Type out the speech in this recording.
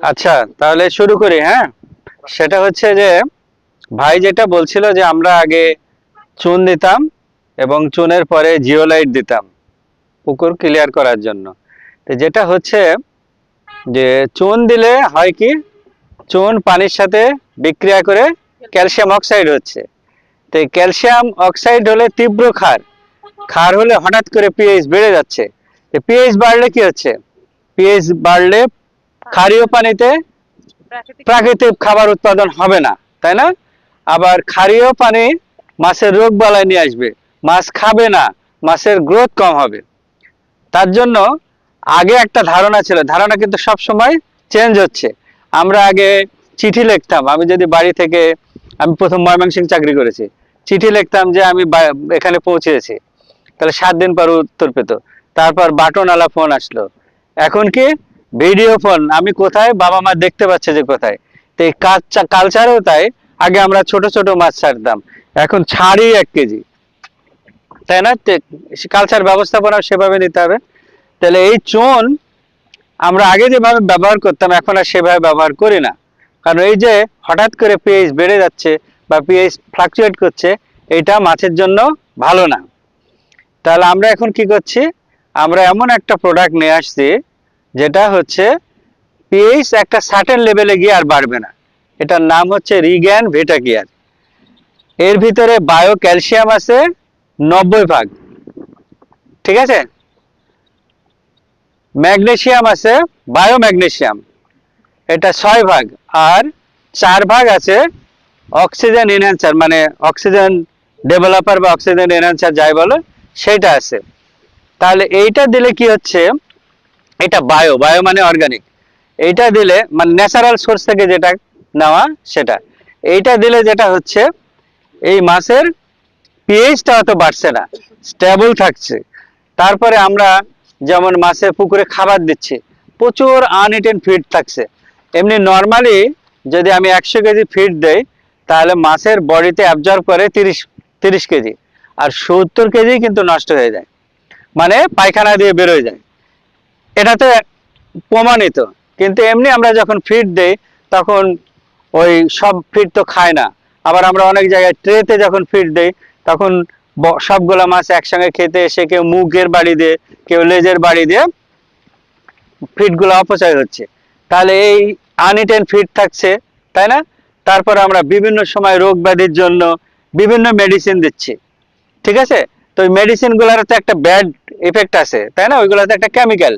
আচ্ছা, তাহলে শুরু করি। হ্যাঁ, সেটা হচ্ছে যে ভাই যেটা বলছিল যে আমরা আগে চুন দিতাম এবং চুনের পরে জিওলাইট দিতাম পুকুর ক্লিয়ার করার জন্য। তো যেটা হচ্ছে যে চুন দিলে হয় কি, চুন পানির সাথে বিক্রিয়া করে ক্যালসিয়াম অক্সাইড হচ্ছে। তো এই ক্যালসিয়াম অক্সাইড হলে তীব্র ক্ষার, ক্ষার হলে হঠাৎ করে পিএইচ বেড়ে যাচ্ছে। পিএইচ বাড়লে কি হচ্ছে, পিএইচ বাড়লে ক্ষারীয় পানিতে প্রাকৃতিক খাবার উৎপাদন হবে না, তাই না? আবার ক্ষারীয় পানি মাছের রোগ বালাই নিয়ে আসবে, মাছ খাবে না, মাছের গ্রোথ কম হবে। তার জন্য আগে একটা ধারণা ছিল, ধারণা কিন্তু সব সময় চেঞ্জ হচ্ছে। আমরা আগে চিঠি লিখতাম, আমি যদি বাড়ি থেকে, আমি প্রথম ময়মনসিংহ চাকরি করেছি, চিঠি লিখতাম যে আমি এখানে পৌঁছেছি, তাহলে 7 দিন পর উত্তর পেত। তারপর বাটনওয়ালা ফোন আসলো, এখন কি ভিডিও ফোন, আমি কোথায়, বাবা মা দেখতে পাচ্ছে যে কোথায়। তো এই কালচারেও তাই, আগে আমরা ছোট ছোট মাছ ছাড়তাম, এখন ছাড়ি 1 কেজি, তাই না? কালচার ব্যবস্থাপনা সেভাবে নিতে হবে। তাহলে এই চুন আমরা আগে যেভাবে ব্যবহার করতাম এখন আর সেভাবে ব্যবহার করি না, কারণ এই যে হঠাৎ করে পিএইচ বেড়ে যাচ্ছে বা পিএইচ ফ্লাকচুয়েট করছে, এটা মাছের জন্য ভালো না। তাহলে আমরা এখন কি করছি, আমরা এমন একটা প্রোডাক্ট নিয়ে আসছি যেটা হচ্ছে পিএইচ একটা সার্টেন লেভেলে গিয়ে আর বাড়বে না। এটার নাম হচ্ছে রিগ্যান ভিটাকিয়ার। এর ভিতরে বায়ো ক্যালসিয়াম আছে 90 ভাগ, ঠিক আছে? ম্যাগনেসিয়াম আছে, বায়ো ম্যাগনেসিয়াম, এটা 6 ভাগ। আর 4 ভাগ আছে অক্সিজেন এনহ্যান্সার, মানে অক্সিজেন ডেভেলপার বা অক্সিজেন এনহ্যান্সার যাই বলো, সেইটা আছে। তাহলে এইটা দিলে কি হচ্ছে, এটা বায়ো, বায়ো মানে অর্গানিক, এইটা দিলে মানে ন্যাচারাল সোর্স থেকে যেটা নেওয়া সেটা, এইটা দিলে যেটা হচ্ছে এই মাছের পিএইচটা অত বাড়ছে না, স্টেবল থাকছে। তারপরে আমরা যেমন মাছের পুকুরে খাবার দিচ্ছি, প্রচুর আনইটেন ফিড থাকছে। এমনি নর্মালি যদি আমি 100 কেজি ফিড দেই, তাহলে মাছের বডিতে অ্যাবজর্ব করে 30 কেজি, আর 70 কেজি কিন্তু নষ্ট হয়ে যায়, মানে পায়খানা দিয়ে বেরোয় যায়। এটা তো প্রমাণিত। কিন্তু এমনি আমরা যখন ফিড দেই তখন ওই সব ফিড তো খায় না। আবার আমরা অনেক জায়গায় ট্রেতে যখন ফিড দেই তখন সবগুলা মাছ একসঙ্গে খেতে এসে কেউ মুখের বাড়ি দিয়ে, কেউ লেজের বাড়ি দিয়ে ফিডগুলো অপচয় হচ্ছে। তাহলে এই আনইটেন ফিড থাকছে, তাই না? তারপর আমরা বিভিন্ন সময় রোগ ব্যাধির জন্য বিভিন্ন মেডিসিন দিচ্ছি, ঠিক আছে? তো ওই মেডিসিন গুলার তো একটা ব্যাড ইফেক্ট আছে, তাই না? ওইগুলোতে একটা কেমিক্যাল,